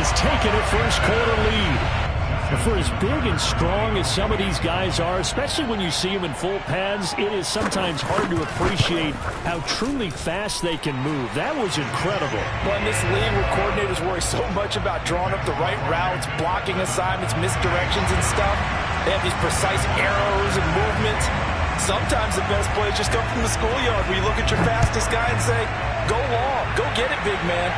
has taken a first-quarter lead. For as big and strong as some of these guys are, especially when you see them in full pads, it is sometimes hard to appreciate how truly fast they can move. That was incredible. Well, in this league where coordinators worry so much about drawing up the right routes, blocking assignments, misdirections and stuff, they have these precise arrows and movements. Sometimes the best plays just come from the schoolyard where you look at your fastest guy and say, go long, go get it, big man.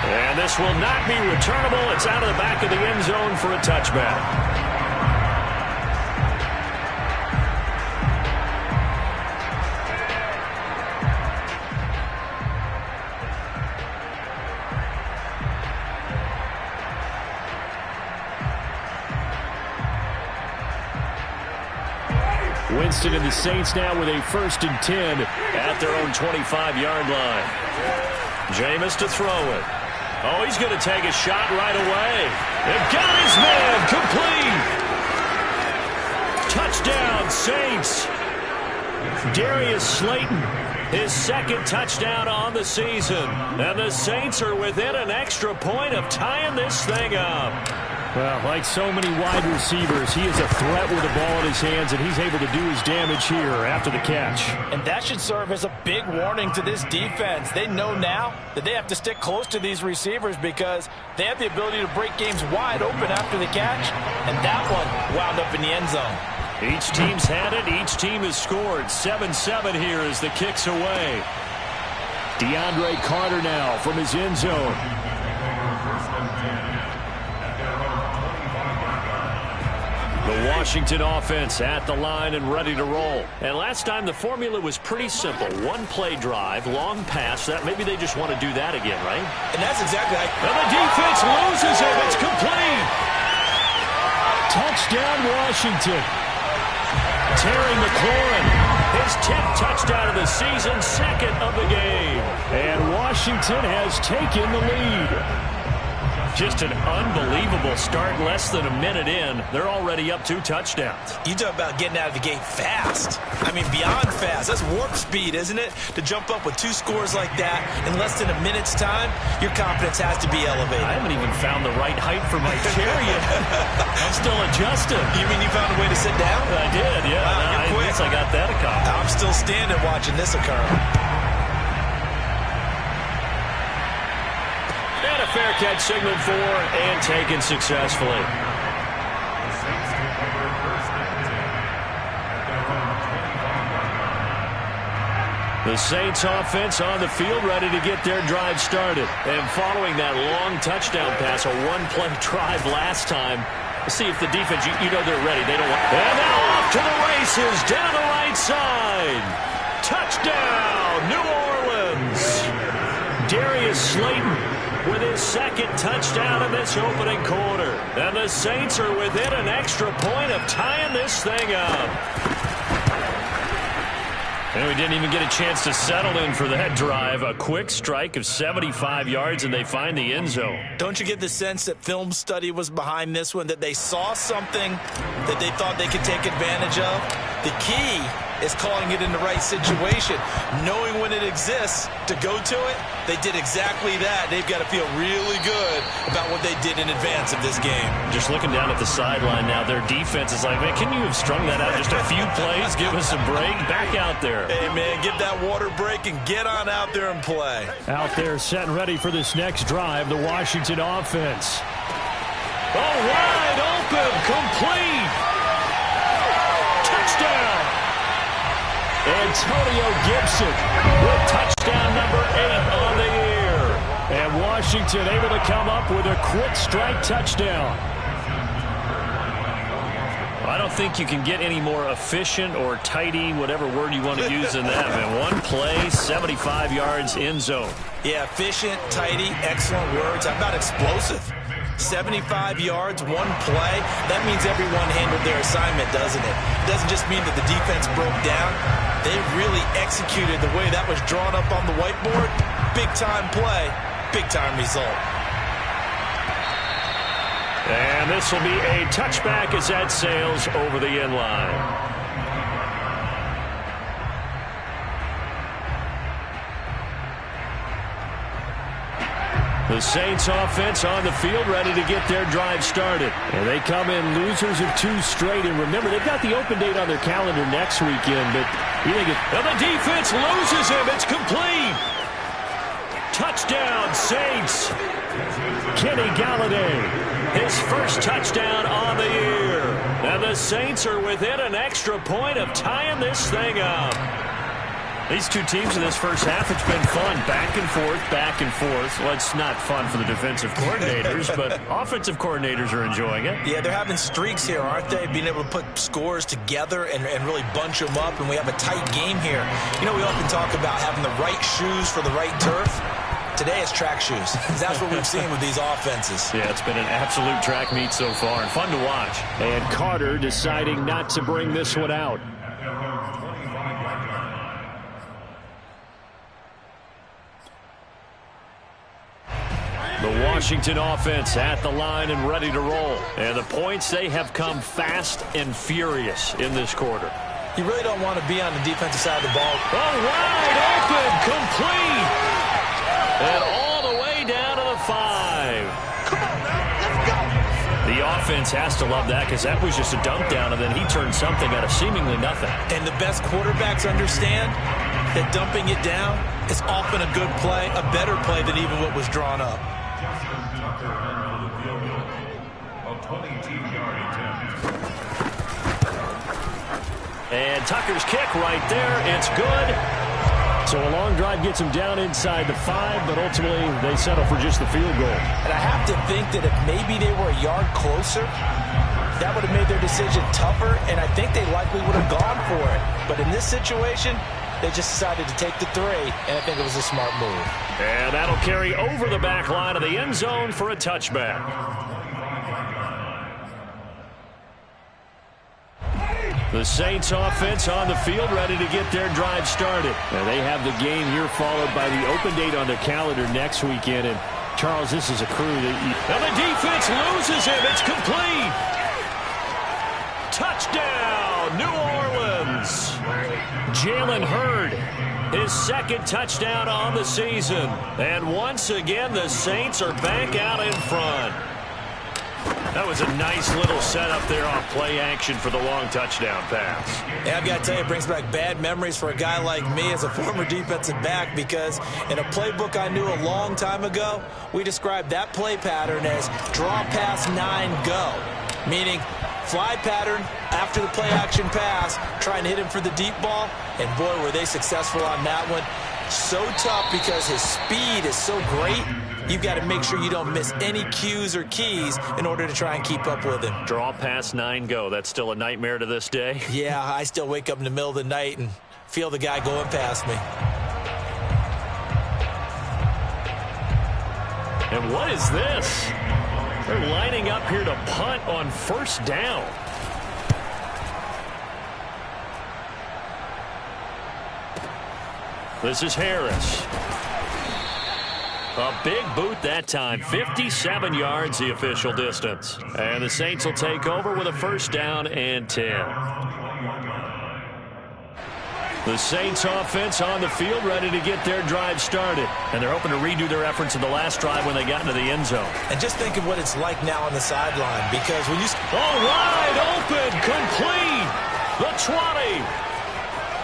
And this will not be returnable. It's out of the back of the end zone for a touchback. Winston and the Saints now with a 1st and 10 at their own 25-yard line. Jameis to throw it. Oh, he's going to take a shot right away. It got his man complete. Touchdown, Saints. Darius Slayton, his 2nd touchdown on the season. And the Saints are within an extra point of tying this thing up. Well, like so many wide receivers, he is a threat with the ball in his hands, and he's able to do his damage here after the catch. And that should serve as a big warning to this defense. They know now that they have to stick close to these receivers because they have the ability to break games wide open after the catch, and that one wound up in the end zone. Each team's had it. Each team has scored. 7-7 here as the kick's away. DeAndre Carter now from his end zone. The Washington offense at the line and ready to roll. And last time the formula was pretty simple. One-play drive, long pass. That maybe they just want to do that again, right? And that's exactly right. And the defense loses him. It's complete. Touchdown, Washington. Terry McLaurin, his 10th touchdown of the season, 2nd of the game. And Washington has taken the lead. Just an unbelievable start. Less than a minute in, they're already up 2 touchdowns. You talk about getting out of the gate fast. I mean, beyond fast. That's warp speed, isn't it? To jump up with 2 scores like that in less than a minute's time, your confidence has to be elevated. I haven't even found the right height for my chair yet. I'm still adjusting. You mean you found a way to sit down? I did, yeah. Wow, you're quick. I guess I got that accomplished. I'm still standing watching this occur. And a fair catch signaled for and taken successfully. The Saints offense on the field ready to get their drive started. And following that long touchdown pass, a one-play drive last time, let's see if the defense, you know they're ready. They don't want. And now off to the races down the right side. Touchdown, New Orleans. Darius Slayton with his 2nd touchdown in this opening quarter. And the Saints are within an extra point of tying this thing up. And we didn't even get a chance to settle in for that drive. A quick strike of 75 yards, and they find the end zone. Don't you get the sense that film study was behind this one, that they saw something that they thought they could take advantage of? The key is calling it in the right situation. Knowing when it exists to go to it, they did exactly that. They've got to feel really good about what they did in advance of this game. Just looking down at the sideline now, their defense is like, man, can you have strung that out just a few plays? Give us a break. Back out there. Hey, man, give that water break and get on out there and play. Out there set and ready for this next drive, the Washington offense. Oh, wide open, complete. Touchdown. Antonio Gibson with touchdown number 8 on the year. And Washington able to come up with a quick strike touchdown. I don't think you can get any more efficient or tidy, whatever word you want to use in that, man. One play, 75 yards, end zone. Yeah, efficient, tidy, excellent words. How about explosive? 75 yards, one play. That means everyone handled their assignment, doesn't it? It doesn't just mean that the defense broke down. They really executed the way that was drawn up on the whiteboard. Big-time play, big-time result. And this will be a touchback as that sails over the end line. The Saints offense on the field ready to get their drive started. And they come in losers of 2 straight. And remember, they've got the open date on their calendar next weekend. But you think and the defense loses him. It's complete. Touchdown, Saints. Kenny Galladay, his first touchdown on the year. And the Saints are within an extra point of tying this thing up. These two teams in this first half, it's been fun. Back and forth, back and forth. Well, it's not fun for the defensive coordinators, but offensive coordinators are enjoying it. Yeah, they're having streaks here, aren't they? Being able to put scores together and really bunch them up, and we have a tight game here. You know, we often talk about having the right shoes for the right turf. Today it's track shoes. That's what we've seen with these offenses. Yeah, it's been an absolute track meet so far, and fun to watch. And Carter deciding not to bring this one out. The Washington offense at the line and ready to roll. And the points, they have come fast and furious in this quarter. You really don't want to be on the defensive side of the ball. Oh, wide open, complete. And all the way down to the 5. Come on, man, let's go. The offense has to love that because that was just a dump down, and then he turned something out of seemingly nothing. And the best quarterbacks understand that dumping it down is often a good play, a better play than even what was drawn up. And Tucker's kick right there. It's good. So a long drive gets him down inside the 5, but ultimately they settle for just the field goal. And I have to think that if maybe they were a yard closer, that would have made their decision tougher, and I think they likely would have gone for it. But in this situation, they just decided to take the 3, and I think it was a smart move. And that'll carry over the back line of the end zone for a touchback. The Saints offense on the field ready to get their drive started. And they have the game here followed by the open date on their calendar next weekend. And, Charles, this is a crew that and the defense loses him. It's complete. Touchdown, New Orleans. Jalen Hurd, his second touchdown on the season. And once again, the Saints are back out in front. That was a nice little setup there on play action for the long touchdown pass. Yeah, I've got to tell you, it brings back bad memories for a guy like me as a former defensive back, because in a playbook I knew a long time ago, we described that play pattern as draw pass 9 go, meaning fly pattern after the play action pass, trying to hit him for the deep ball, and boy, were they successful on that one. So tough because his speed is so great. You've got to make sure you don't miss any cues or keys in order to try and keep up with him. Draw pass 9 go. That's still a nightmare to this day. Yeah, I still wake up in the middle of the night and feel the guy going past me. And what is this? They're lining up here to punt on first down. This is Harris. A big boot that time. 57 yards the official distance. And the Saints will take over with a first down and 10. The Saints offense on the field ready to get their drive started. And they're hoping to redo their efforts in the last drive when they got into the end zone. And just think of what it's like now on the sideline, because when you... Oh, wide open, complete. The 20.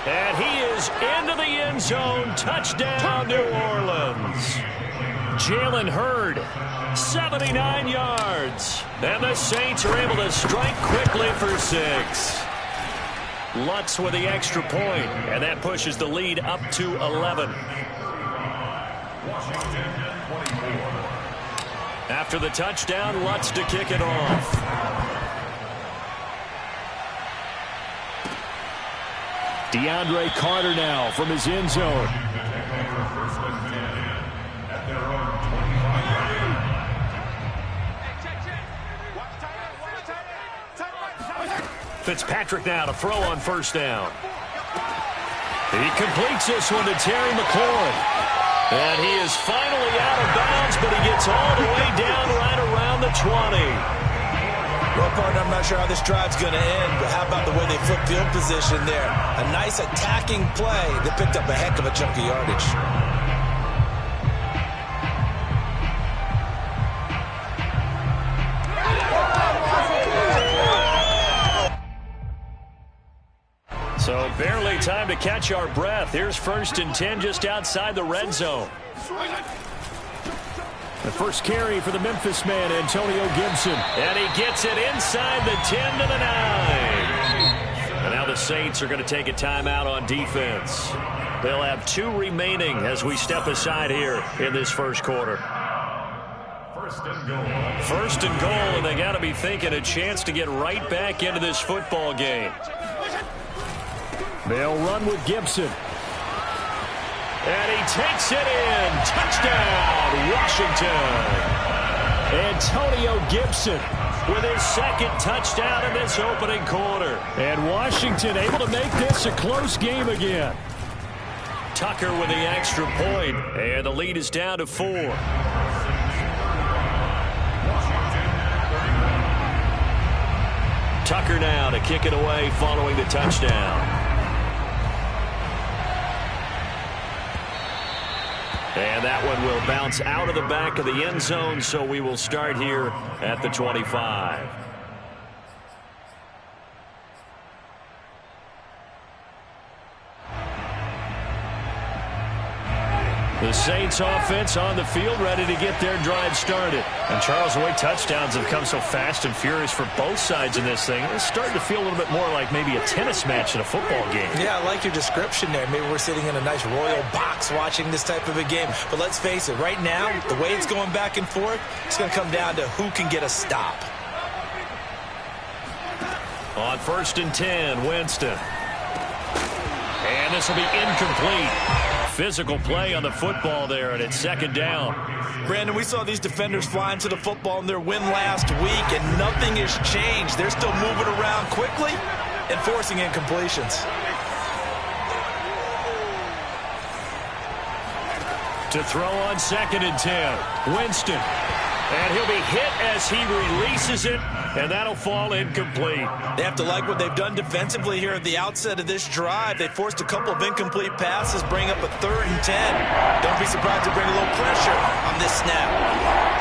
And he is into the end zone. Touchdown, New Orleans. Jalen Hurd, 79 yards. And the Saints are able to strike quickly for 6. Lutz with the extra point, and that pushes the lead up to 11. After the touchdown, Lutz to kick it off. DeAndre Carter now from his end zone. Fitzpatrick now to throw on first down. He completes this one to Terry McLaurin. And he is finally out of bounds, but he gets all the way down right around the 20. Well, partner, I'm not sure how this drive's going to end, but how about the way they flip field position there? A nice attacking play that picked up a heck of a chunk of yardage. time to catch our breath. Here's 1st and 10 just outside the red zone. The first carry for the Memphis man, Antonio Gibson. And he gets it inside the 10 to the 9. And now the Saints are going to take a timeout on defense. They'll have 2 remaining as we step aside here in this first quarter. First and goal, and they got to be thinking a chance to get right back into this football game. They'll run with Gibson. And he takes it in. Touchdown, Washington. Antonio Gibson with his 2nd touchdown in this opening quarter. And Washington able to make this a close game again. Tucker with the extra point, and the lead is down to 4. Tucker now to kick it away following the touchdown. And that one will bounce out of the back of the end zone, so we will start here at the 25. The Saints offense on the field ready to get their drive started. And Charles, the way touchdowns have come so fast and furious for both sides in this thing, it's starting to feel a little bit more like maybe a tennis match in a football game. Yeah, I like your description there. Maybe we're sitting in a nice royal box watching this type of a game. But let's face it, right now, the way it's going back and forth, it's going to come down to who can get a stop. On 1st and 10, Winston. And this will be incomplete. Physical play on the football there, and it's 2nd down. Brandon, we saw these defenders flying to the football in their win last week, and nothing has changed. They're still moving around quickly and forcing incompletions. To throw on 2nd and 10, Winston. And he'll be hit as he releases it, and that'll fall incomplete. They have to like what they've done defensively here at the outset of this drive. They forced a couple of incomplete passes, bring up a 3rd and 10. Don't be surprised to bring a little pressure on this snap.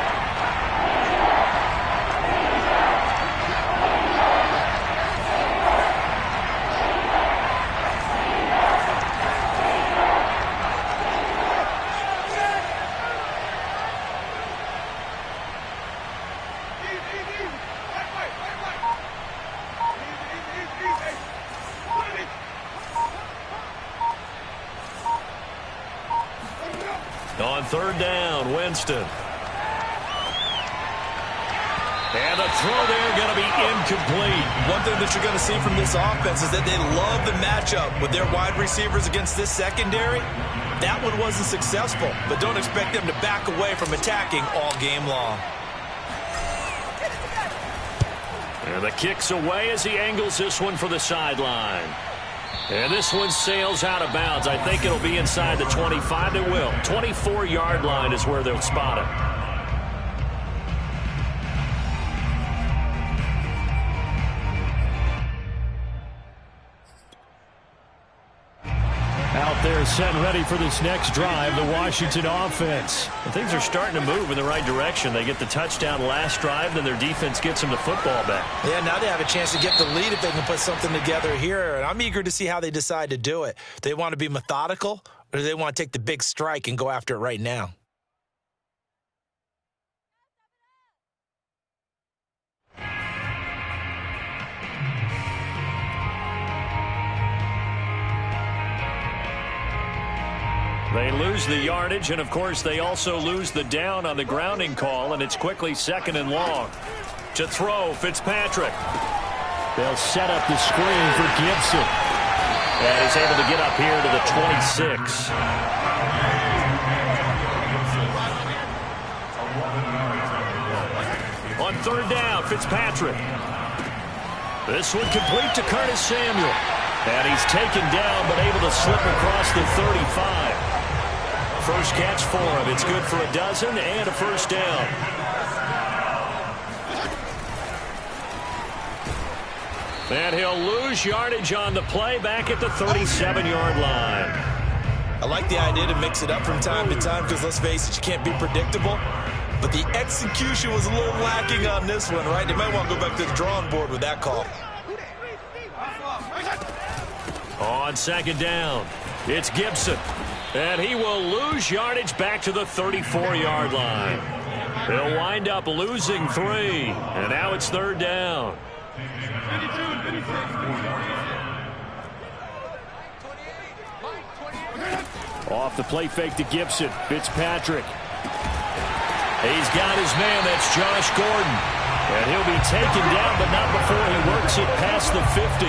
On 3rd down, Winston. And the throw there going to be incomplete. One thing that you're going to see from this offense is that they love the matchup with their wide receivers against this secondary. That one wasn't successful, but don't expect them to back away from attacking all game long. And the kick's away as he angles this one for the sideline. And this one sails out of bounds. I think it'll be inside the 25. It will. 24-yard line is where they'll spot it. Out there set and ready for this next drive, the Washington offense. And things are starting to move in the right direction. They get the touchdown last drive, then their defense gets them the football back. Yeah, now they have a chance to get the lead if they can put something together here. And I'm eager to see how they decide to do it. Do they want to be methodical, or do they want to take the big strike and go after it right now? They lose the yardage, and, of course, they also lose the down on the grounding call, and it's quickly 2nd and long. To throw, Fitzpatrick. They'll set up the screen for Gibson. And he's able to get up here to the 26. On 3rd down, Fitzpatrick. This one complete to Curtis Samuel. And he's taken down, but able to slip across the 35. First catch for him. It's good for a dozen and a 1st down. And he'll lose yardage on the play back at the 37-yard line. I like the idea to mix it up from time to time because, let's face it, you can't be predictable. But the execution was a little lacking on this one, right? They might want to go back to the drawing board with that call. On second down, it's Gibson. And he will lose yardage back to the 34-yard line. He'll wind up losing 3. And now it's third down. Off the play fake to Gibson. Fitzpatrick. He's got his man. That's Josh Gordon. And he'll be taken down, but not before he works it past the 50.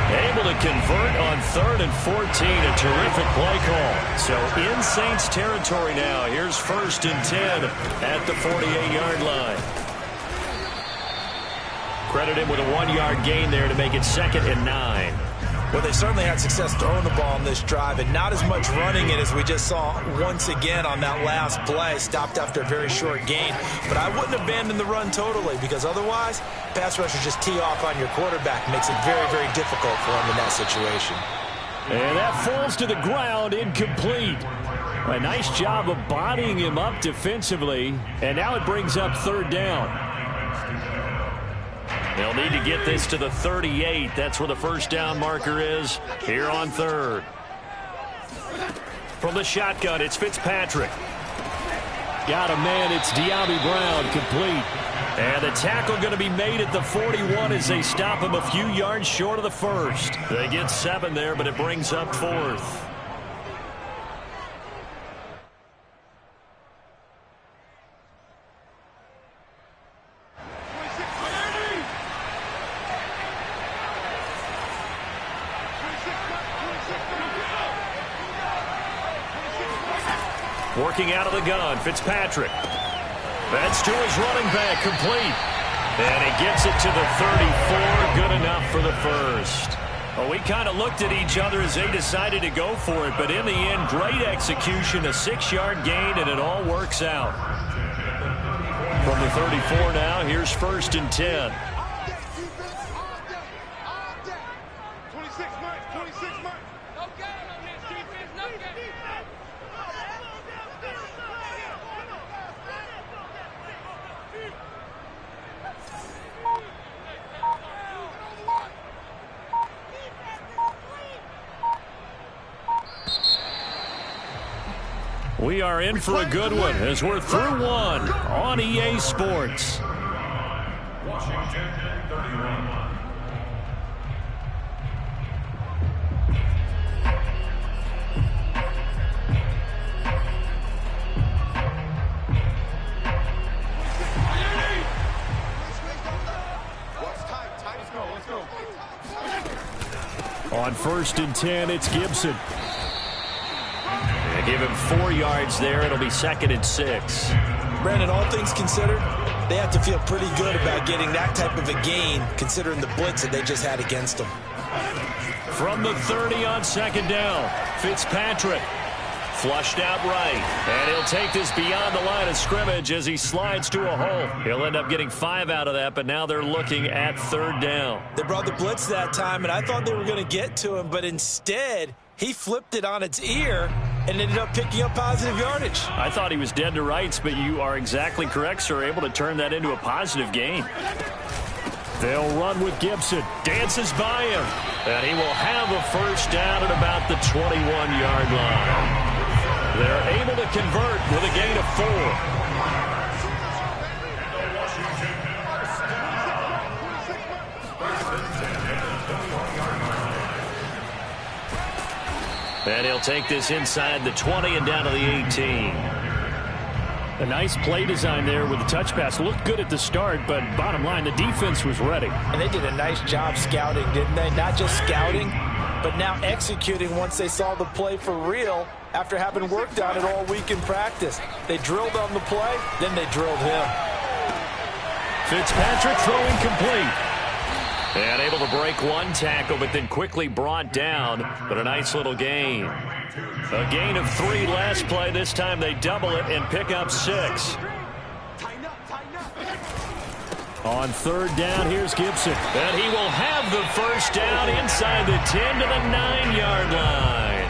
Able to convert on 3rd and 14. A terrific play call. So in Saints territory now. Here's 1st and 10 at the 48-yard line. Credit him with a 1-yard gain there to make it 2nd and 9. Well, they certainly had success throwing the ball on this drive, and not as much running it as we just saw once again on that last play. Stopped after a very short gain. But I wouldn't abandon the run totally, because otherwise, pass rushers just tee off on your quarterback. Makes it very, very difficult for him in that situation. And that falls to the ground, incomplete. A nice job of bodying him up defensively, and now it brings up 3rd down. They'll need to get this to the 38. That's where the first down marker is here on 3rd. From the shotgun, it's Fitzpatrick. Got a man. It's De'Ami Brown, complete. And the tackle going to be made at the 41 as they stop him a few yards short of the 1st. They get 7 there, but it brings up 4th. Working out of the gun, Fitzpatrick. That's to his running back, complete. And he gets it to the 34, good enough for the 1st. Well, we kind of looked at each other as they decided to go for it, but in the end, great execution, a 6-yard gain, and it all works out. From the 34 now, here's 1st and 10. We are in for a good one as we're through one on EA Sports. Washington 31. On 1st and 10, it's Gibson. Give him 4 yards there. It'll be 2nd and 6. Brandon, all things considered, they have to feel pretty good about getting that type of a gain, considering the blitz that they just had against them. From the 30 on 2nd down, Fitzpatrick flushed out right. And he'll take this beyond the line of scrimmage as he slides to a hole. He'll end up getting 5 out of that, but now they're looking at 3rd down. They brought the blitz that time, and I thought they were going to get to him, but instead he flipped it on its ear and ended up picking up positive yardage. I thought he was dead to rights, but you are exactly correct, sir. Able to turn that into a positive gain. They'll run with Gibson. Dances by him. And he will have a 1st down at about the 21-yard line. They're able to convert with a gain of 4. And he'll take this inside the 20 and down to the 18. A nice play design there with the touch pass. Looked good at the start, but bottom line, the defense was ready. And they did a nice job scouting, didn't they? Not just scouting, but now executing once they saw the play for real after having worked on it all week in practice. They drilled on the play, then they drilled him. Fitzpatrick throwing complete. And able to break one tackle, but then quickly brought down. But a nice little gain. A gain of 3 last play. This time they double it and pick up 6. On 3rd down, here's Gibson. And he will have the 1st down inside the 10 to the 9-yard line.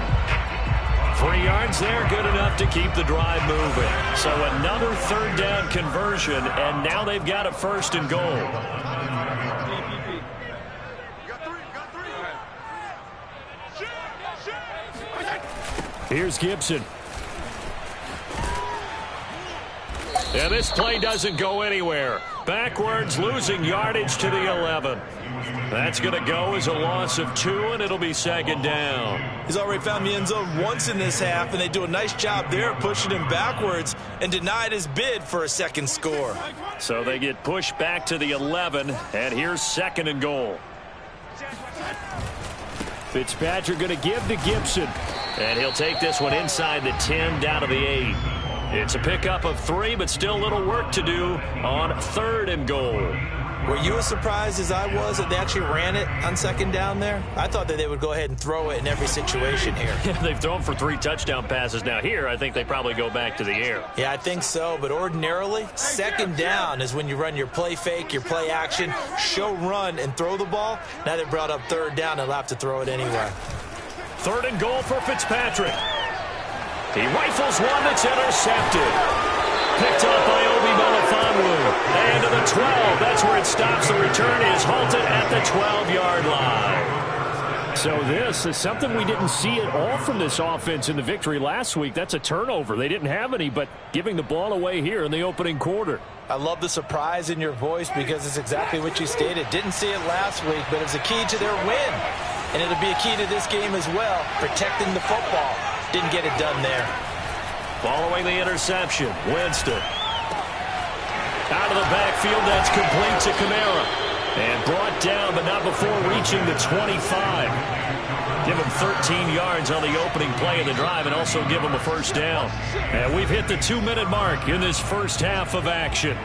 3 yards there, good enough to keep the drive moving. So another 3rd down conversion, and now they've got a 1st and goal. Here's Gibson. And this play doesn't go anywhere. Backwards, losing yardage to the 11. That's going to go as a loss of 2, and it'll be second down. He's already found the end zone once in this half, and they do a nice job there pushing him backwards and denied his bid for a second score. So they get pushed back to the 11, and here's second and goal. Fitzpatrick going to give to Gibson. And he'll take this one inside the 10 down to the 8. It's a pickup of 3, but still a little work to do on third and goal. Were you as surprised as I was that they actually ran it on second down there? I thought that they would go ahead and throw it in every situation here. They've thrown for 3 touchdown passes. Now here, I think they probably go back to the air. Yeah, I think so, but ordinarily, second down is when you run your play fake, your play action, show run, and throw the ball. Now they brought up third down, they'll have to throw it anyway. Third and goal for Fitzpatrick. He rifles one that's intercepted. Picked up by Obi Melifonwu. And to the 12. That's where it stops. The return is halted at the 12-yard line. So this is something we didn't see at all from this offense in the victory last week. That's a turnover. They didn't have any, but giving the ball away here in the opening quarter. I love the surprise in your voice because it's exactly what you stated. Didn't see it last week, but it was a key to their win. And it'll be a key to this game as well, protecting the football. Didn't get it done there. Following the interception, Winston. Out of the backfield, that's complete to Kamara. And brought down, but not before reaching the 25. Give him 13 yards on the opening play of the drive and also give him a first down. And we've hit the 2-minute mark in this first half of action.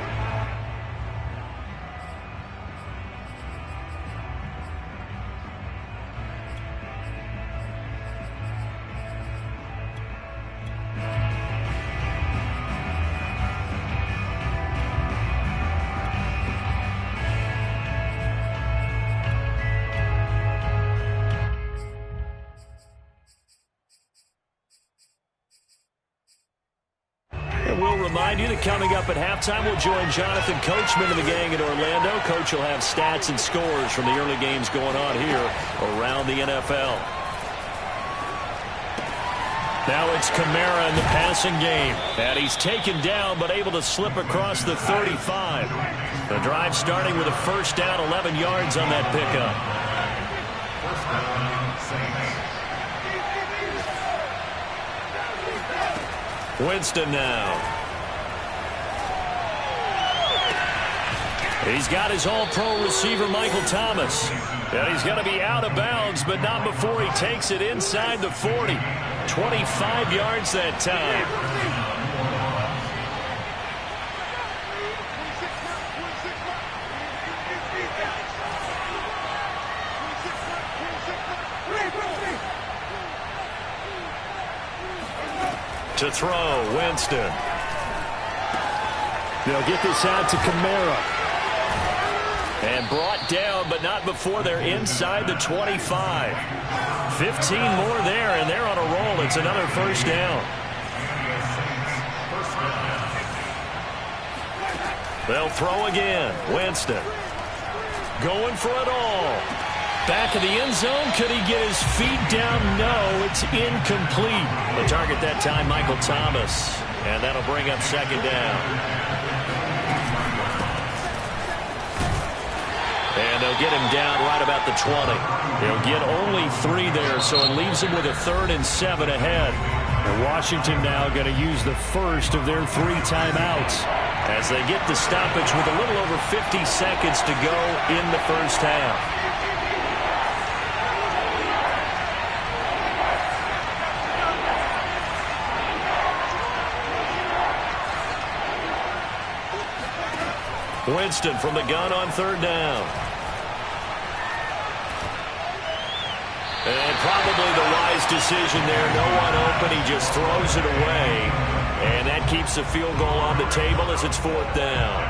We'll remind you that coming up at halftime, we'll join Jonathan Coachman and the gang in Orlando. Coach will have stats and scores from the early games going on here around the NFL. Now it's Kamara in the passing game. And he's taken down, but able to slip across the 35. The drive starting with a first down, 11 yards on that pickup. Winston now. He's got his all-pro receiver, Michael Thomas. And he's going to be out of bounds, but not before he takes it inside the 40. 25 yards that time. To throw, Winston. They'll get this out to Kamara. And brought down, but not before they're inside the 25. 15 more there, and they're on a roll. It's another first down. They'll throw again. Winston. Going for it all. Back of the end zone. Could he get his feet down? No, it's incomplete. The target that time, Michael Thomas. And that'll bring up second down. And they'll get him down right about the 20. They'll get only 3 there, so it leaves him with a 3rd and 7 ahead. And Washington now going to use the first of their 3 timeouts as they get the stoppage with a little over 50 seconds to go in the first half. Winston from the gun on 3rd down. And probably the wise decision there. No one open. He just throws it away. And that keeps the field goal on the table as it's 4th down.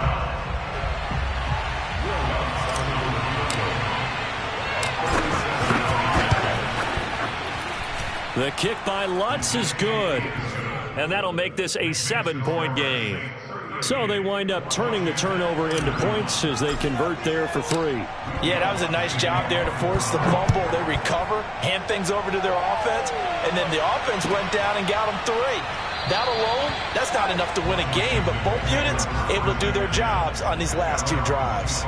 The kick by Lutz is good. And that'll make this a 7-point game. So they wind up turning the turnover into points as they convert there for 3. Yeah, that was a nice job there to force the fumble. They recover, hand things over to their offense, and then the offense went down and got them 3. That alone, that's not enough to win a game, but both units able to do their jobs on these last 2 drives.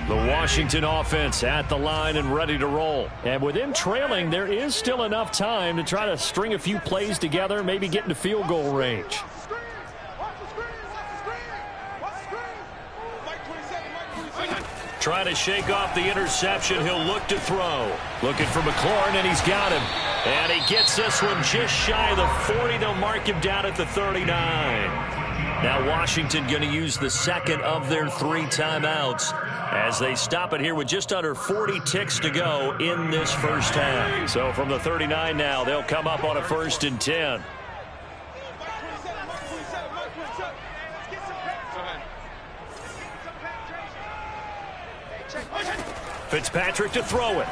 The Washington offense at the line and ready to roll. And with them trailing, there is still enough time to try to string a few plays together, maybe get into field goal range. Trying to shake off the interception. He'll look to throw. Looking for McLaurin, and he's got him. And he gets this one just shy of the 40. They'll mark him down at the 39. Now Washington going to use the second of their 3 timeouts as they stop it here with just under 40 ticks to go in this first half. So from the 39 now, they'll come up on a 1st and 10. Fitzpatrick to throw it.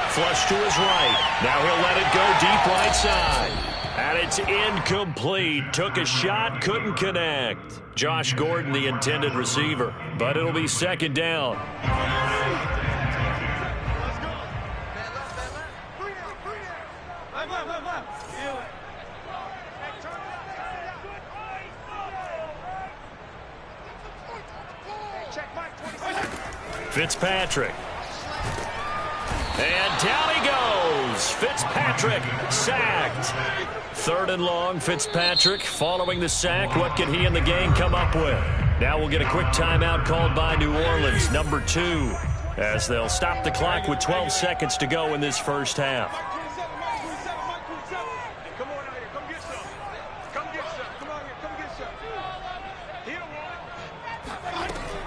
Flush to his right. Now he'll let it go deep right side. And it's incomplete. Took a shot, couldn't connect. Josh Gordon, the intended receiver. But it'll be 2nd down. Fitzpatrick. And down he goes. Fitzpatrick sacked. 3rd and long. Fitzpatrick following the sack. What can he and the gang come up with? Now we'll get a quick timeout called by New Orleans, number 2, as they'll stop the clock with 12 seconds to go in this first half.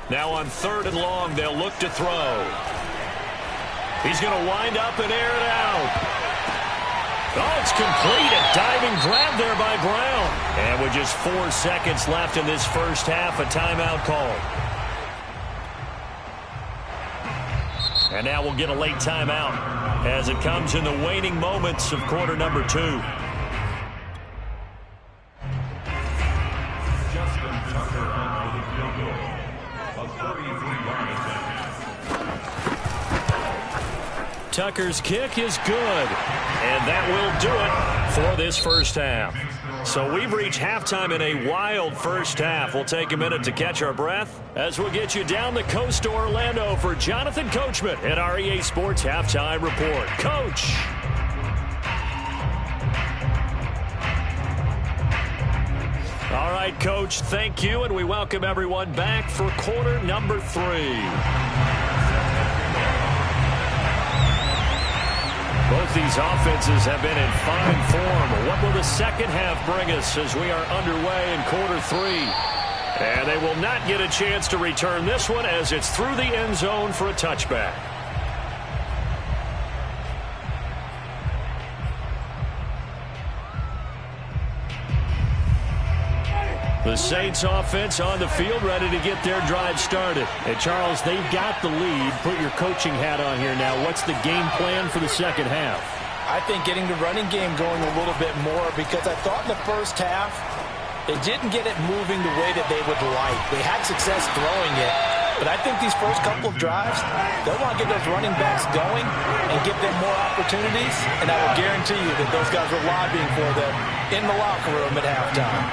Now on 3rd and long, they'll look to throw. He's going to wind up and air it out. Oh, it's complete. A diving grab there by Brown. And with just 4 seconds left in this first half, a timeout call. And now we'll get a late timeout as it comes in the waning moments of quarter number 2. Tucker's kick is good, and that will do it for this first half. So we've reached halftime in a wild first half. We'll take a minute to catch our breath as we'll get you down the coast to Orlando for Jonathan Coachman at our EA Sports Halftime Report. Coach. All right, Coach, thank you, and we welcome everyone back for quarter number 3. Both these offenses have been in fine form. What will the second half bring us as we are underway in quarter 3? And they will not get a chance to return this one as it's through the end zone for a touchback. The Saints offense on the field ready to get their drive started. And Charles, they've got the lead. Put your coaching hat on here now. What's the game plan for the second half? I think getting the running game going a little bit more, because I thought in the first half they didn't get it moving the way that they would like. They had success throwing it, but I think these first couple of drives, they'll want to get those running backs going and give them more opportunities, and I will guarantee you that those guys are lobbying for them in the locker room at halftime.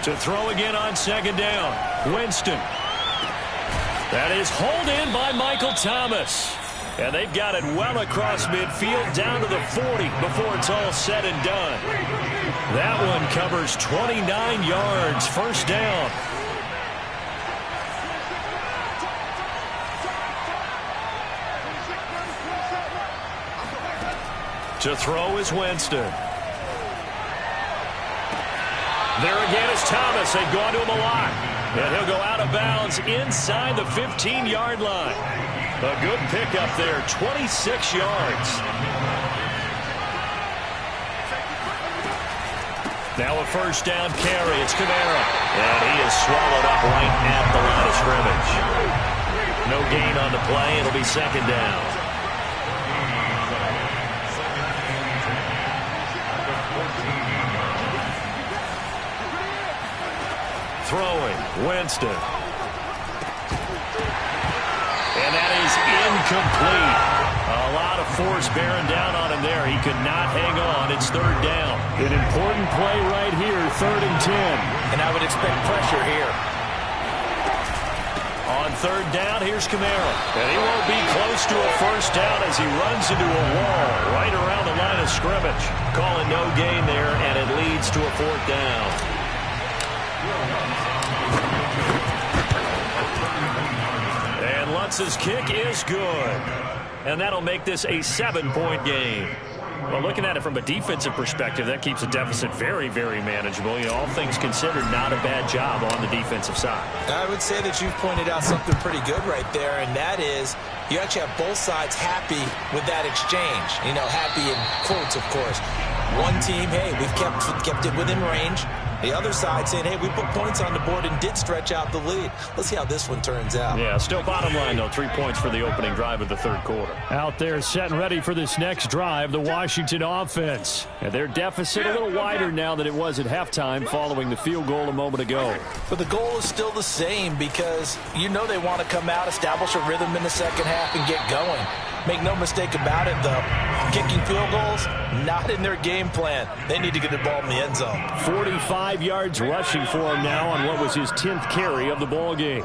To throw again on 2nd down. Winston. That is hauled in by Michael Thomas. And they've got it well across midfield down to the 40 before it's all said and done. That one covers 29 yards. 1st down. To throw is Winston. There again is Thomas. They've gone to him a lot. And he'll go out of bounds inside the 15-yard line. A good pickup there, 26 yards. Now a first down carry. It's Kamara. And he is swallowed up right at the line of scrimmage. No gain on the play. It'll be second down. Throwing, Winston. And that is incomplete. A lot of force bearing down on him there. He could not hang on. It's third down. An important play right here, 3rd and 10. And I would expect pressure here. On third down, here's Kamara. And he won't be close to a first down as he runs into a wall right around the line of scrimmage. Calling no gain there, and it leads to a 4th down. And Lutz's kick is good. And that'll make this a 7-point game. Well, looking at it from a defensive perspective, that keeps the deficit very, very manageable. You know, all things considered, not a bad job on the defensive side. I would say that you've pointed out something pretty good right there, and that is you actually have both sides happy with that exchange. You know, happy in quotes, of course. One team, hey, we've kept it within range. The other side saying, hey, we put points on the board and did stretch out the lead. Let's see how this one turns out. Yeah, still bottom line, though. 3 points for the opening drive of the third quarter. Out there set and ready for this next drive, the Washington offense. And their deficit a little wider now than it was at halftime following the field goal a moment ago. But the goal is still the same because you know they want to come out, establish a rhythm in the second half, and get going. Make no mistake about it, though. Kicking field goals, not in their game plan. They need to get the ball in the end zone. 45 yards rushing for him now on what was his 10th carry of the ball game.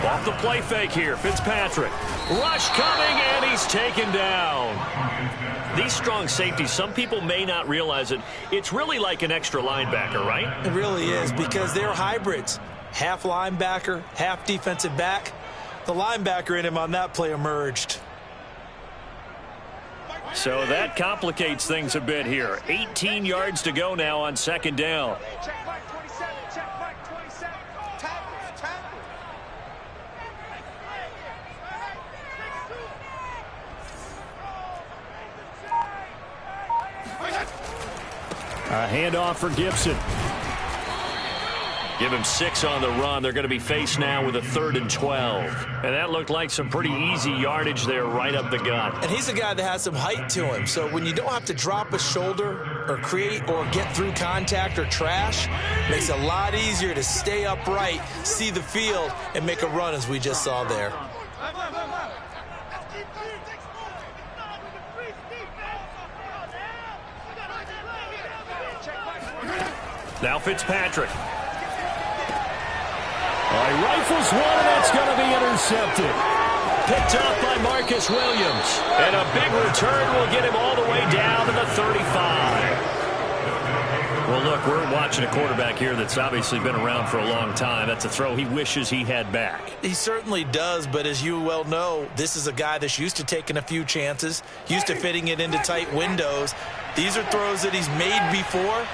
Off the play fake here, Fitzpatrick. Rush coming, and he's taken down. These strong safeties, some people may not realize it. It's really like an extra linebacker, right? It really is because they're hybrids. Half linebacker, half defensive back. The linebacker in him on that play emerged. So that complicates things a bit here. 18 yards to go now on second down. A handoff for Gibson. Give him 6 on the run. They're going to be faced now with a 3rd and 12. And that looked like some pretty easy yardage there right up the gut. And he's a guy that has some height to him. So when you don't have to drop a shoulder or create or get through contact or trash, makes it a lot easier to stay upright, see the field, and make a run as we just saw there. Now Fitzpatrick. He rifles one, and that's going to be intercepted. Picked off by Marcus Williams. And a big return will get him all the way down to the 35. Well, look, we're watching a quarterback here that's obviously been around for a long time. That's a throw he wishes he had back. He certainly does, but as you well know, this is a guy that's used to taking a few chances, used to fitting it into tight windows. These are throws that he's made before.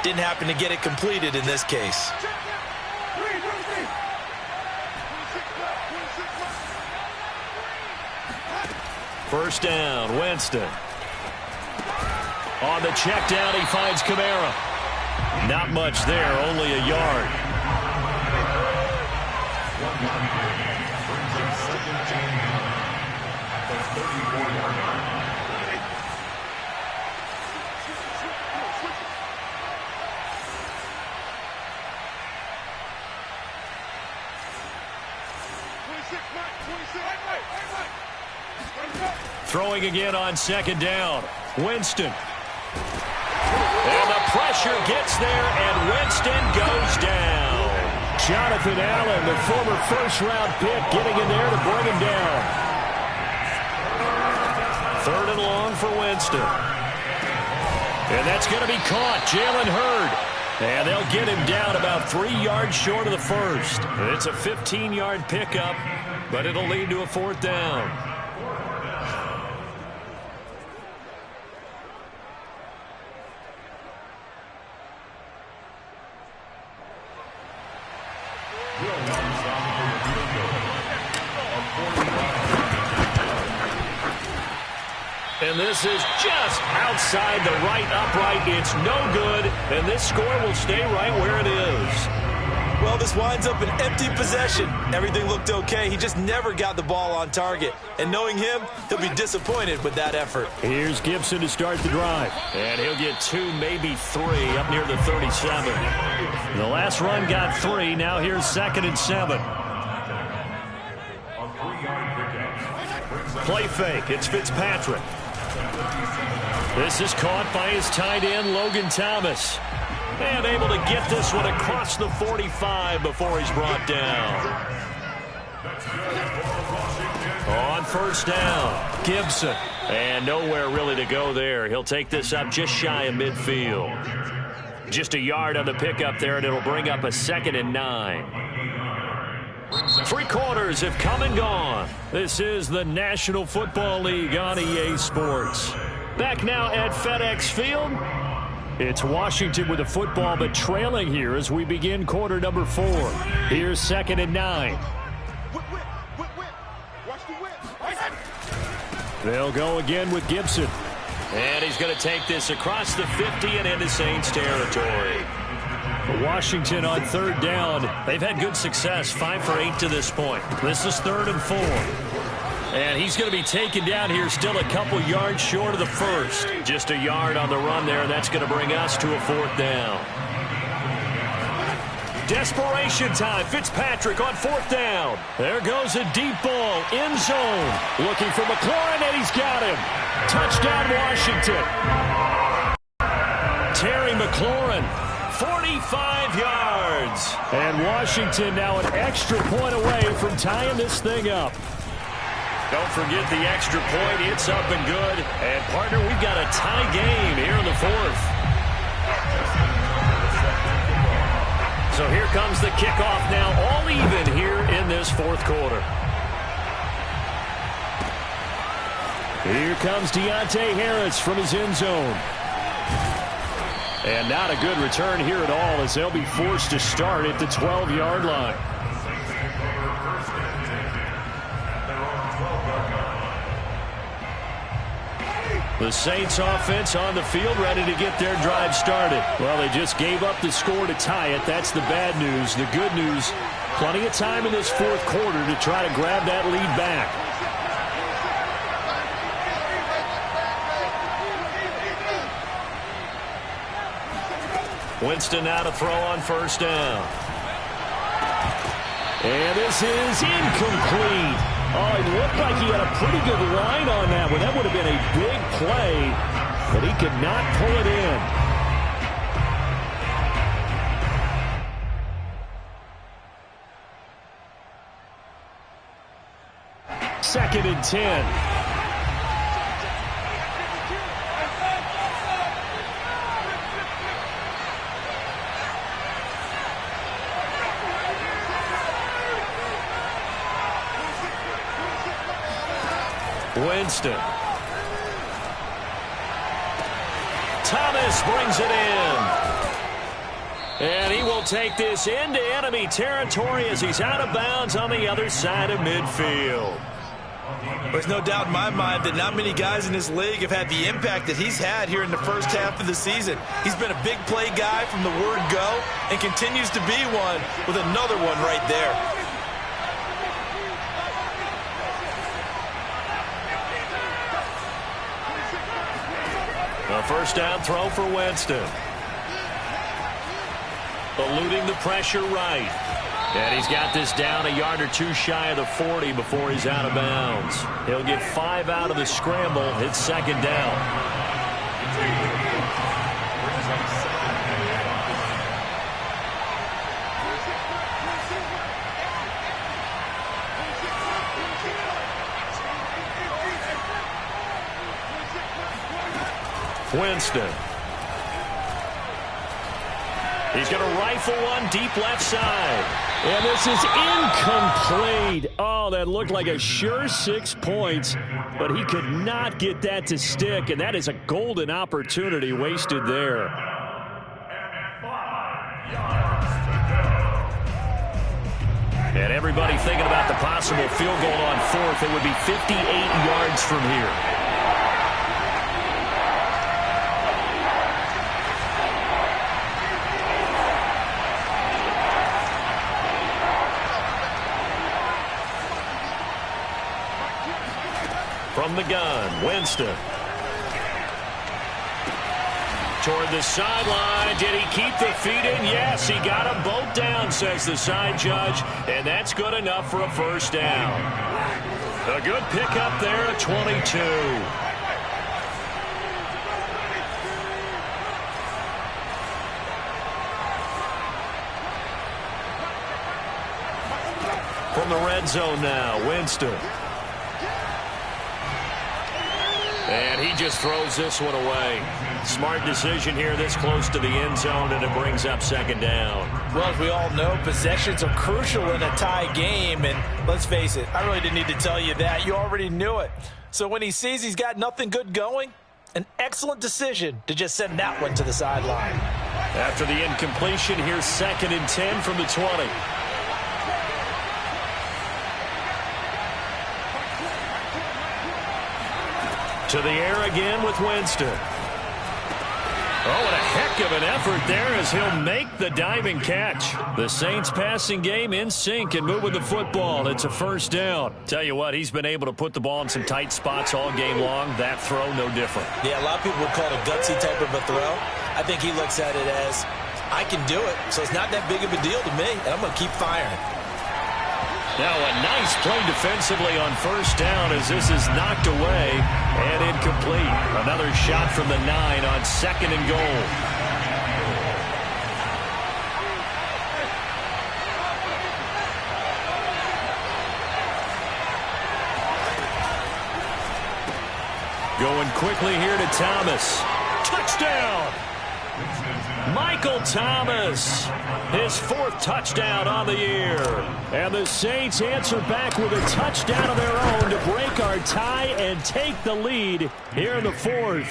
Didn't happen to get it completed in this case. First down, Winston. On the check down, he finds Kamara. Not much there, only a yard. Throwing again on second down. Winston. And the pressure gets there, and Winston goes down. Jonathan Allen, the former first-round pick, getting in there to bring him down. 3rd and long for Winston. And that's going to be caught. Jalen Hurd. And they'll get him down about 3 yards short of the first. It's a 15-yard pickup, but it'll lead to a 4th down. And this is just outside the right upright. It's no good, and this score will stay right where it is. Well, this winds up an empty possession. Everything looked okay. He just never got the ball on target. And knowing him, he'll be disappointed with that effort. Here's Gibson to start the drive. And he'll get 2, maybe 3 up near the 37. The last run got 3. Now here's 2nd and 7. Play fake. It's Fitzpatrick. This is caught by his tight end, Logan Thomas. And able to get this one across the 45 before he's brought down. On first down, Gibson. And nowhere really to go there. He'll take this up just shy of midfield. Just a yard on the pickup there, and it'll bring up a 2nd and 9. 3 quarters have come and gone. This is the National Football League on EA Sports. Back now at FedEx Field. It's Washington with the football, but trailing here as we begin quarter number 4. Here's 2nd and 9. They'll go again with Gibson. And he's going to take this across the 50 and into Saints territory. Washington on 3rd down. They've had good success, 5 for 8 to this point. This is 3rd and 4. And he's going to be taken down here still a couple yards short of the first. Just a yard on the run there, and that's going to bring us to a 4th down. Desperation time. Fitzpatrick on 4th down. There goes a deep ball. End zone. Looking for McLaurin, and he's got him. Touchdown, Washington. Terry McLaurin, 45 yards. And Washington now an extra point away from tying this thing up. Don't forget the extra point. It's up and good. And, partner, we've got a tie game here in the 4th. So here comes the kickoff now, all even here in this 4th quarter. Here comes Deontay Harris from his end zone. And not a good return here at all as they'll be forced to start at the 12-yard line. The Saints offense on the field ready to get their drive started. Well, they just gave up the score to tie it. That's the bad news. The good news, plenty of time in this 4th quarter to try to grab that lead back. Winston now to throw on first down. And this is incomplete. Oh, it looked like he had a pretty good line on that one. That would have been a big play, but he could not pull it in. Second and 10. Winston. Thomas brings it in. And he will take this into enemy territory as he's out of bounds on the other side of midfield. There's no doubt in my mind that not many guys in this league have had the impact that he's had here in the first half of the season. He's been a big play guy from the word go and continues to be one with another one right there. A first down throw for Winston. Eluding the pressure right. And he's got this down a yard or 2 shy of the 40 before he's out of bounds. He'll get 5 out of the scramble. It's 2nd down. Winston. He's going to rifle one deep left side. And this is incomplete. Oh, that looked like a sure 6 points, but he could not get that to stick, and that is a golden opportunity wasted there. And everybody thinking about the possible field goal on 4th. It would be 58 yards from here. From the gun, Winston. Toward the sideline. Did he keep the feet in? Yes, he got them both down, says the side judge. And that's good enough for a first down. A good pickup there at 22. From the red zone now, Winston. And he just throws this one away. Smart decision here this close to the end zone, and it brings up second down. Well, as we all know, possessions are crucial in a tie game. And let's face it, I really didn't need to tell you that. You already knew it. So when he sees he's got nothing good going, an excellent decision to just send that one to the sideline. After the incompletion, here's 2nd and 10 from the 20. To the air again with Winston. Oh, what a heck of an effort there as he'll make the diving catch. The Saints passing game in sync and moving the football. It's a first down. Tell you what, he's been able to put the ball in some tight spots all game long. That throw, no different. Yeah, a lot of people would call it a gutsy type of a throw. I think he looks at it as, I can do it, so it's not that big of a deal to me, and I'm going to keep firing. Now a nice play defensively on first down as this is knocked away and incomplete. Another shot from the 9 on 2nd and goal. Going quickly here to Thomas. Touchdown! Michael Thomas, his 4th touchdown on the year. And the Saints answer back with a touchdown of their own to break our tie and take the lead here in the 4th.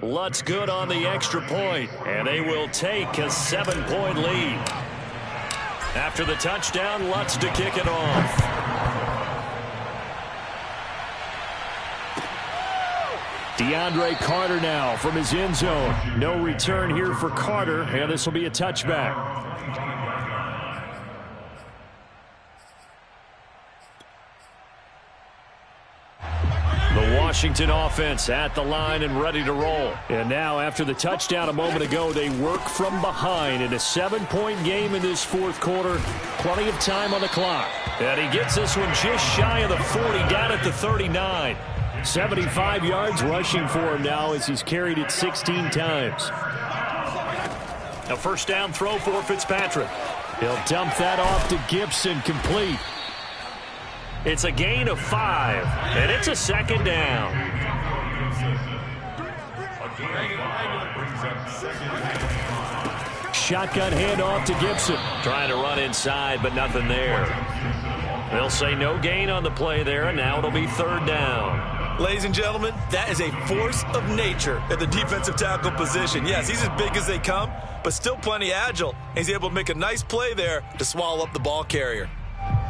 Lutz good on the extra point, and they will take a 7-point lead. After the touchdown, Lutz to kick it off. DeAndre Carter now from his end zone. No return here for Carter, and this will be a touchback. The Washington offense at the line and ready to roll. And now after the touchdown a moment ago, they work from behind in a 7-point game in this 4th quarter. Plenty of time on the clock. And he gets this one just shy of the 40, down at the 39. 75 yards rushing for him now as he's carried it 16 times. A first down throw for Fitzpatrick. He'll dump that off to Gibson, complete. It's a gain of 5, and it's a 2nd down. Shotgun handoff to Gibson. Trying to run inside, but nothing there. They'll say no gain on the play there, and now it'll be 3rd down. Ladies and gentlemen, that is a force of nature at the defensive tackle position. Yes, he's as big as they come, but still plenty agile. He's able to make a nice play there to swallow up the ball carrier.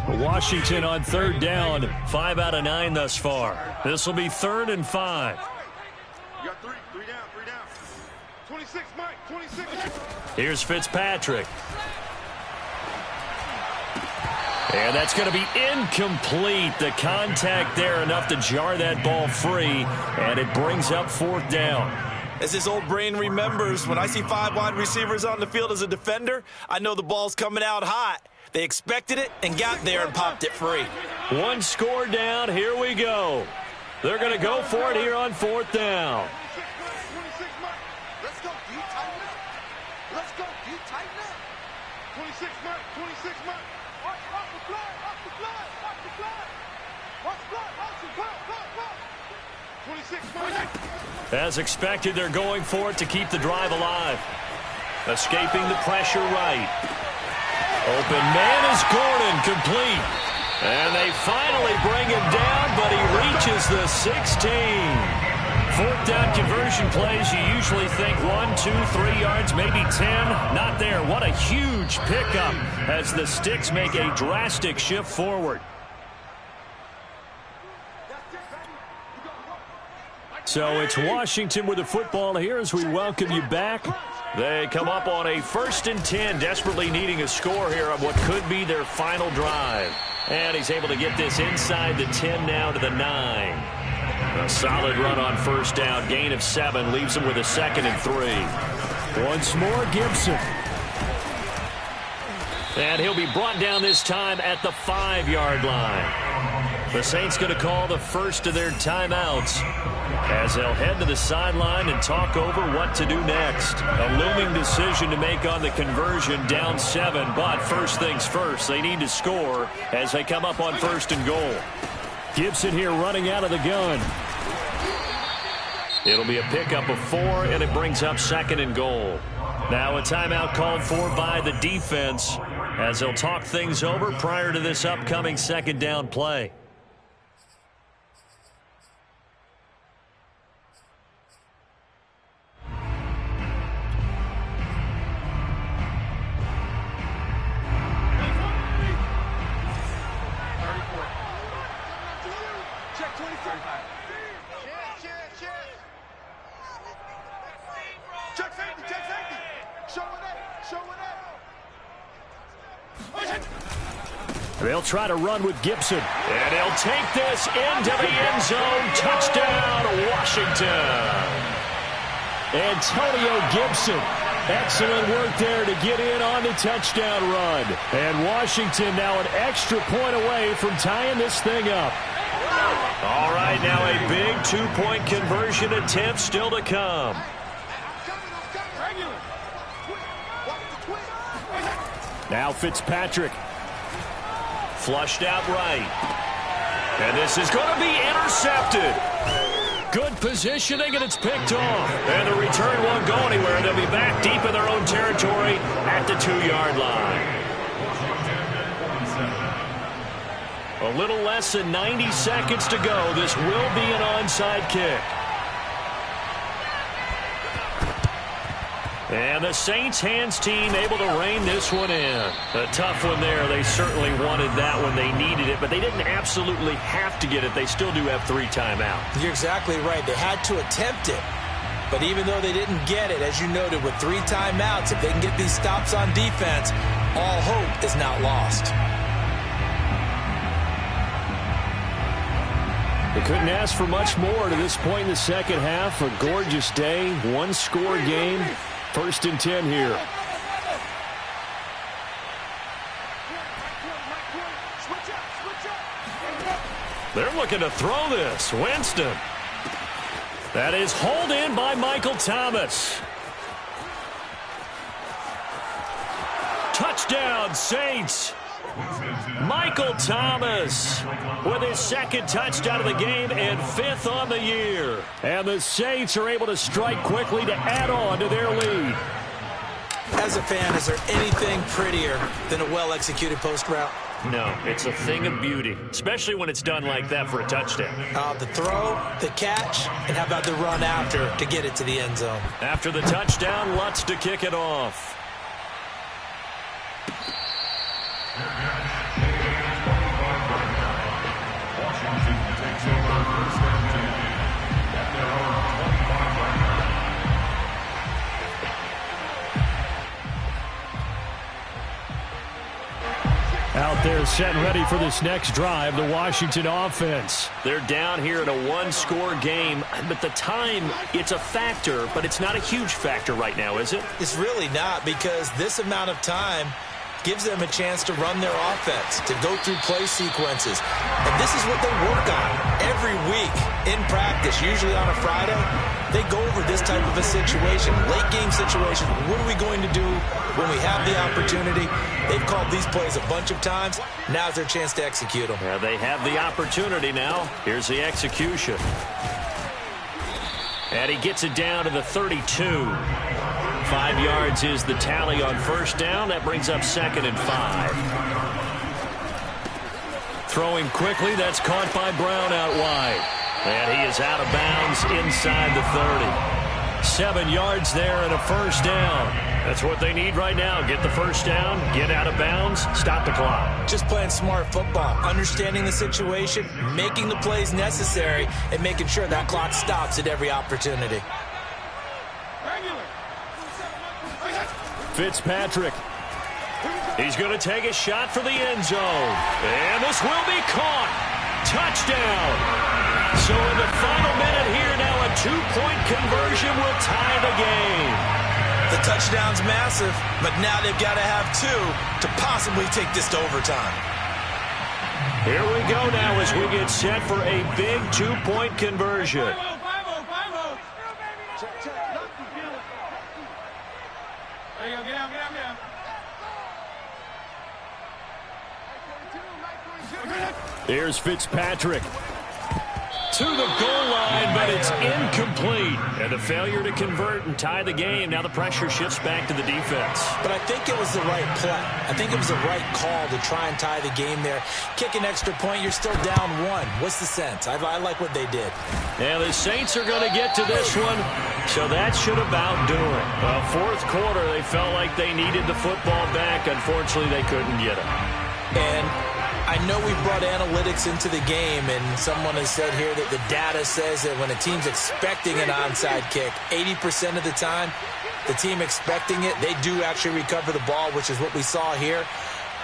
Washington on 3rd down, 5 out of 9 thus far. This will be 3rd and 5. You got three down. 26, Mike, 26. Here's Fitzpatrick. And that's going to be incomplete. The contact there enough to jar that ball free, and it brings up 4th down. As his old brain remembers, when I see 5 wide receivers on the field as a defender, I know the ball's coming out hot. They expected it and got there and popped it free. 1 score down. Here we go. They're going to go for it here on 4th down. 26, Mike. Let's go. Do you tighten up? Let's go. Do you tighten up? 26, Mike. 26, Mike. Watch the blood. Watch the blood. Watch the blood. Watch the blood. Watch the blood. 26, Mike. As expected, they're going for it to keep the drive alive. Escaping the pressure right. Open man is Gordon, complete. And they finally bring him down, but he reaches the 16. 4th down conversion plays, you usually think 1, 2, 3 yards, maybe 10. Not there. What a huge pickup as the Sticks make a drastic shift forward. So it's Washington with the football here as we welcome you back. They come up on a 1st and 10, desperately needing a score here on what could be their final drive. And he's able to get this inside the 10 now to the 9. A solid run on first down. Gain of 7 leaves him with a 2nd and 3. Once more, Gibson. And he'll be brought down this time at the 5-yard line. The Saints going to call the first of their timeouts as they'll head to the sideline and talk over what to do next. A looming decision to make on the conversion, down 7. But first things first, they need to score as they come up on 1st and goal. Gibson here running out of the gun. It'll be a pickup of 4, and it brings up 2nd and goal. Now a timeout called for by the defense as they'll talk things over prior to this upcoming 2nd down play. They'll try to run with Gibson. And he'll take this into the end zone. Touchdown, Washington. Antonio Gibson. Excellent work there to get in on the touchdown run. And Washington now an extra point away from tying this thing up. All right, now a big 2-point conversion attempt still to come. Now Fitzpatrick. Flushed out right. And this is going to be intercepted. Good positioning, and it's picked off. And the return won't go anywhere. They'll be back deep in their own territory at the 2-yard line. A little less than 90 seconds to go. This will be an onside kick. And the Saints hands team able to rein this one in. A tough one there. They certainly wanted that when they needed it, but they didn't absolutely have to get it. They still do have 3 timeouts. You're exactly right. They had to attempt it. But even though they didn't get it, as you noted, with 3 timeouts, if they can get these stops on defense, all hope is not lost. They couldn't ask for much more to this point in the second half. A gorgeous day, 1-score game. 1st and 10 here. They're looking to throw this. Winston. That is hauled in by Michael Thomas. Touchdown, Saints. Michael Thomas with his 2nd touchdown of the game and 5th on the year. And the Saints are able to strike quickly to add on to their lead. As a fan, is there anything prettier than a well-executed post route? No, it's a thing of beauty, especially when it's done like that for a touchdown. The throw, the catch, and how about the run after to get it to the end zone? After the touchdown, Lutz to kick it off. Out there set and ready for this next drive, the Washington offense. They're down here in a 1-score game, but the time, it's a factor, but it's not a huge factor right now, is it? It's really not, because this amount of time gives them a chance to run their offense, to go through play sequences. And this is what they work on every week in practice, usually on a Friday. They go over this type of a situation, late game situation. What are we going to do when we have the opportunity? They've called these plays a bunch of times. Now's their chance to execute them. Yeah, they have the opportunity now. Here's the execution. And he gets it down to the 32. 5 yards is the tally on first down. That brings up 2nd and 5. Throwing quickly. That's caught by Brown out wide. And he is out of bounds inside the 30. 7 yards there and a first down. That's what they need right now. Get the first down, get out of bounds, stop the clock. Just playing smart football, understanding the situation, making the plays necessary, and making sure that clock stops at every opportunity. Fitzpatrick. He's going to take a shot for the end zone. And this will be caught. Touchdown. So in the final minute here now, a 2-point conversion will tie the game. The touchdown's massive, but now they've got to have 2 to possibly take this to overtime. Here we go now as we get set for a big 2-point conversion. Here's Fitzpatrick. To the goal line, but it's incomplete. And the failure to convert and tie the game. Now the pressure shifts back to the defense. But I think it was the right play. I think it was the right call to try and tie the game there. Kick an extra point, you're still down 1. What's the sense? I like what they did. And the Saints are going to get to this one, so that should about do it. Fourth quarter, they felt like they needed the football back. Unfortunately, they couldn't get it. And I know we brought analytics into the game, and someone has said here that the data says that when a team's expecting an onside kick, 80% of the time, the team expecting it, they do actually recover the ball, which is what we saw here.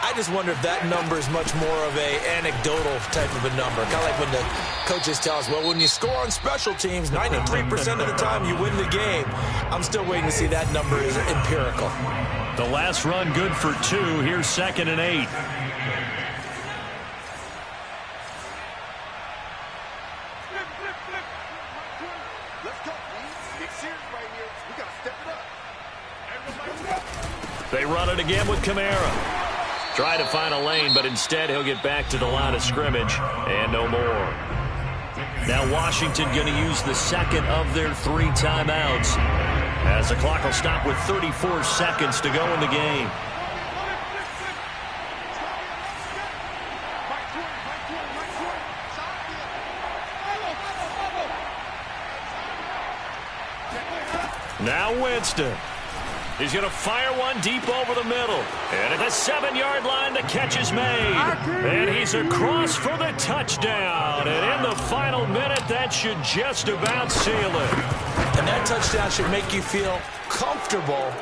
I just wonder if that number is much more of a anecdotal type of a number. Kind of like when the coaches tell us, well, when you score on special teams, 93% of the time you win the game. I'm still waiting to see that number is empirical. The last run good for 2. Here's 2nd and 8. They run it again with Kamara. Try to find a lane, but instead he'll get back to the line of scrimmage and no more. Now Washington going to use the second of their 3 timeouts as the clock will stop with 34 seconds to go in the game. Now Winston. He's going to fire one deep over the middle. And at the 7-yard line, the catch is made. And he's across for the touchdown. And in the final minute, that should just about seal it. And that touchdown should make you feel comfortable.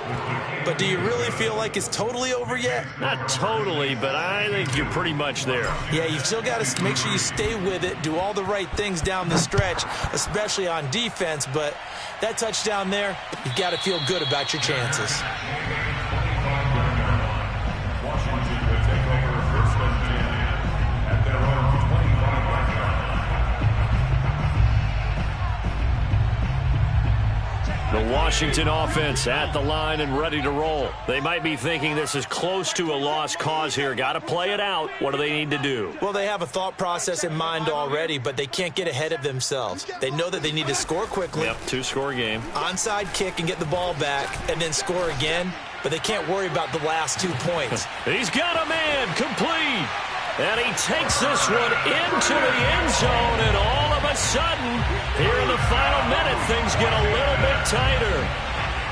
But do you really feel like it's totally over yet? Not totally, but I think you're pretty much there. Yeah, you've still got to make sure you stay with it, do all the right things down the stretch, especially on defense. But that touchdown there, you've got to feel good about your chances. Washington will take over 1st and 10 at their own 25-yard line. The Washington offense at the line and ready to roll. They might be thinking this is close to a lost cause here. Got to play it out. What do they need to do? Well, they have a thought process in mind already, but they can't get ahead of themselves. They know that they need to score quickly. Yep, 2-score game. Onside kick and get the ball back and then score again, but they can't worry about the last 2 points. He's got a man complete. And he takes this one into the end zone, and all of a sudden, here in the final minute, things get a little bit tighter.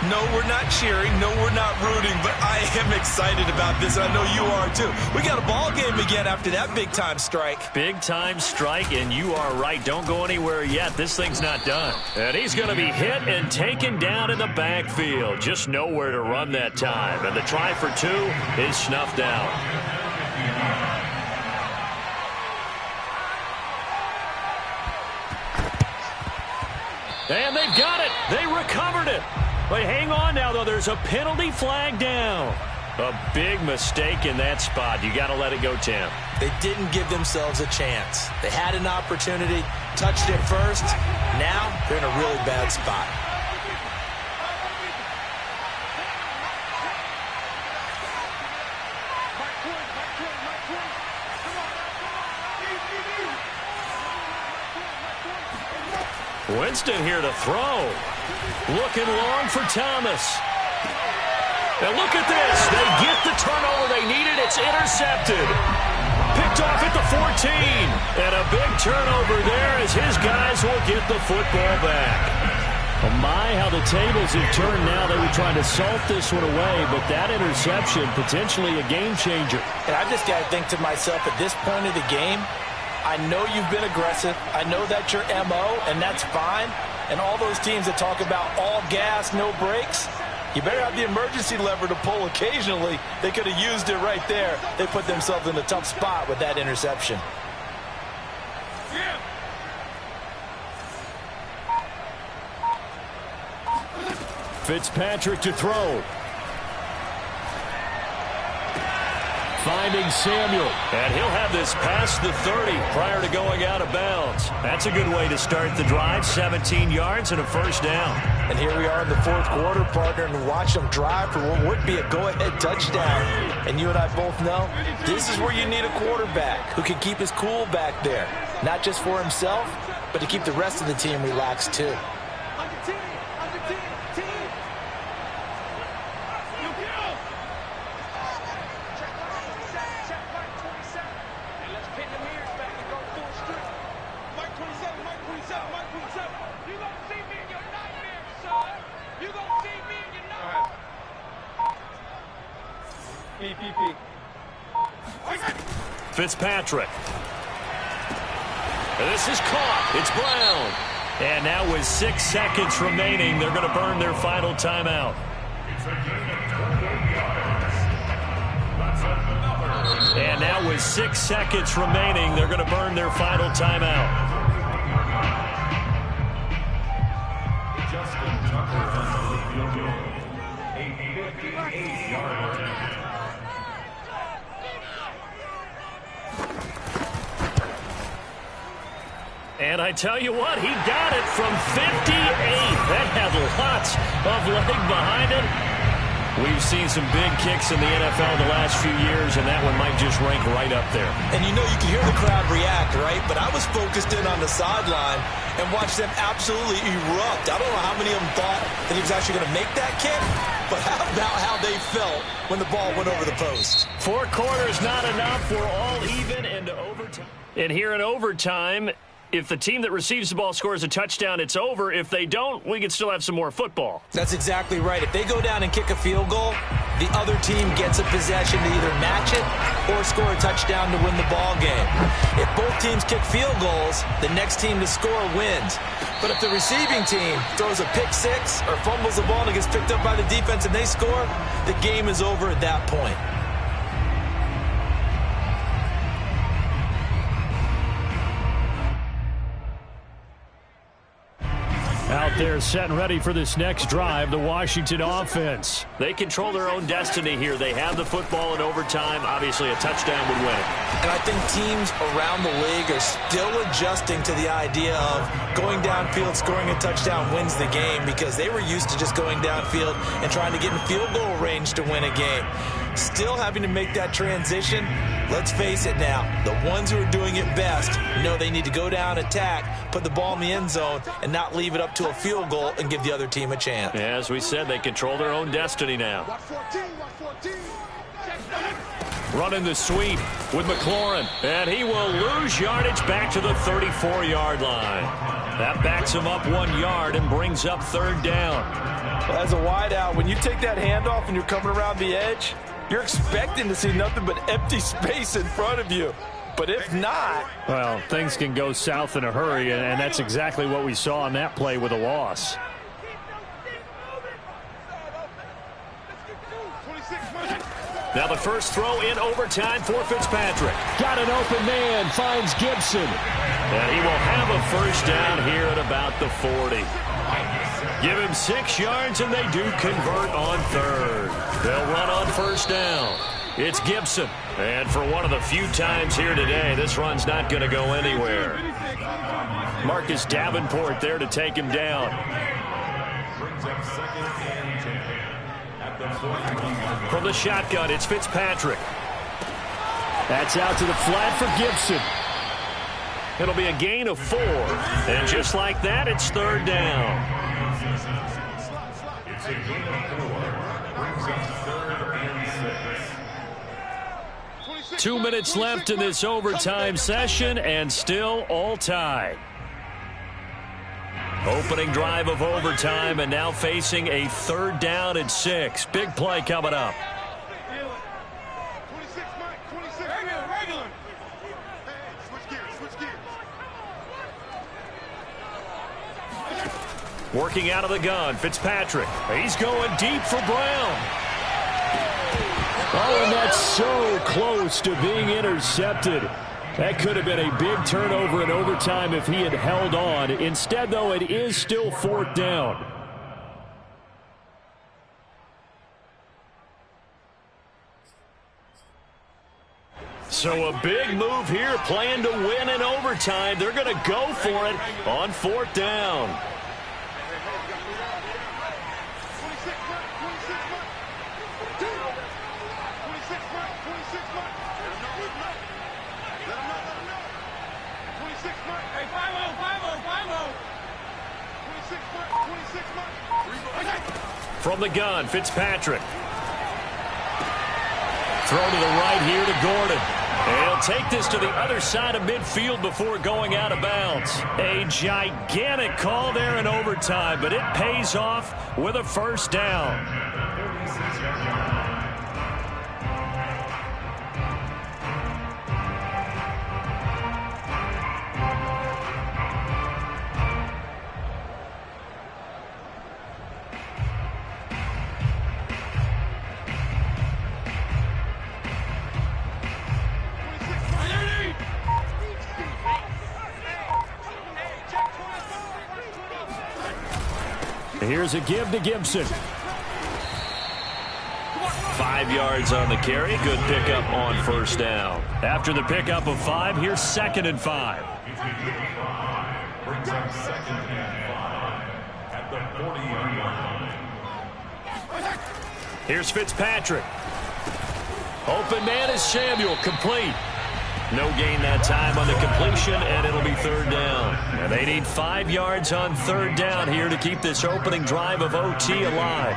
No, we're not cheering. No, we're not rooting, but I am excited about this, and I know you are too. We got a ball game again after that big-time strike. Big-time strike, and you are right. Don't go anywhere yet. This thing's not done. And he's going to be hit and taken down in the backfield. Just nowhere to run that time. And the try for 2 is snuffed out. And they've got it. They recovered it. But hang on now, though. There's a penalty flag down. A big mistake in that spot. You got to let it go, Tim. They didn't give themselves a chance. They had an opportunity, touched it first. Now they're in a really bad spot. Winston here to throw. Looking long for Thomas. And look at this. They get the turnover they needed. It's intercepted. Picked off at the 14. And a big turnover there as his guys will get the football back. Oh my, how the tables have turned now. They were trying to salt this one away, but that interception, potentially a game changer. And I just got to think to myself, at this point of the game, I know you've been aggressive. I know that's your MO, and that's fine. And all those teams that talk about all gas, no brakes, You better have the emergency lever to pull occasionally. They could have used it right there. They put themselves in a tough spot with that interception. Fitzpatrick to throw. Finding Samuel. And he'll have this past the 30 prior to going out of bounds. That's a good way to start the drive. 17 yards and a first down. And here we are in the fourth quarter, partner, and watch them drive for what would be a go-ahead touchdown. And you and I both know this is where you need a quarterback who can keep his cool back there. Not just for himself, but to keep the rest of the team relaxed too. Fitzpatrick. And this is caught. It's Brown. And now with 6 seconds remaining, they're going to burn their final timeout. And now with 6 seconds remaining, they're going to burn their final timeout. Justin Tucker on the field goal. A 58-yarder. And I tell you what, he got it from 58. That had lots of leg behind it. We've seen some big kicks in the NFL the last few years, and that one might just rank right up there. And you know you can hear the crowd react, right? But I was focused in on the sideline and watched them absolutely erupt. I don't know how many of them thought that he was actually going to make that kick, but how about how they felt when the ball went over the post? 4 quarters not enough. We're all even into overtime. And here in overtime, if the team that receives the ball scores a touchdown, it's over. If they don't, we can still have some more football. That's exactly right. If they go down and kick a field goal, the other team gets a possession to either match it or score a touchdown to win the ball game. If both teams kick field goals, the next team to score wins. But if the receiving team throws a pick six or fumbles the ball and it gets picked up by the defense and they score, the game is over at that point. Out there set and ready for this next drive, the Washington offense. They control their own destiny here. They have the football in overtime. Obviously, a touchdown would win it. And I think teams around the league are still adjusting to the idea of going downfield, scoring a touchdown wins the game, because they were used to just going downfield and trying to get in field goal range to win a game. Still having to make that transition. Let's face it now, the ones who are doing it best know they need to go down, attack, put the ball in the end zone, and not leave it up to a field goal and give the other team a chance. Yeah, as we said, they control their own destiny now. Running the sweep with McLaurin, and he will lose yardage back to the 34-yard line. That backs him up 1 yard and brings up third down. As a wideout, when you take that handoff and you're coming around the edge, you're expecting to see nothing but empty space in front of you. But if not... Well, things can go south in a hurry, and that's exactly what we saw on that play with a loss. Now the first throw in overtime for Fitzpatrick. Got an open man, finds Gibson. And he will have a first down here at about the 40. Give him 6 yards, and they do convert on third. They'll run on first down. It's Gibson. And for one of the few times here today, this run's not going to go anywhere. Marcus Davenport there to take him down. Brings up 2nd and 10. At the 40. From the shotgun, it's Fitzpatrick. That's out to the flat for Gibson. It'll be a gain of 4. And just like that, it's third down. It's a gain of 4. Brings up 3rd and 6. 2 minutes left in this overtime session, and still all tied. Opening drive of overtime, and now facing a third down and 6. Big play coming up. 26, Mike, 26. Regular. Hey, switch gears. Working out of the gun, Fitzpatrick. He's going deep for Brown. Oh, and that's so close to being intercepted. That could have been a big turnover in overtime if he had held on. Instead, though, it is still 4th down. So a big move here, playing to win in overtime. They're going to go for it on 4th down. From the gun, Fitzpatrick. Throw to the right here to Gordon. And he'll take this to the other side of midfield before going out of bounds. A gigantic call there in overtime, but it pays off with a 1st down. Here's a give to Gibson. 5 yards on the carry. Good pickup on 1st down. After the pickup of 5, here's 2nd and 5. Brings up 2nd and 5 at the 40-yard line. Here's Fitzpatrick. Open man is Samuel, complete. No gain that time on the completion, and it'll be 3rd down. And they need 5 yards on 3rd down here to keep this opening drive of OT alive.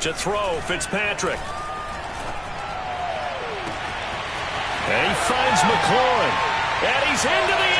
To throw, Fitzpatrick. And he finds McLaurin. And he's into the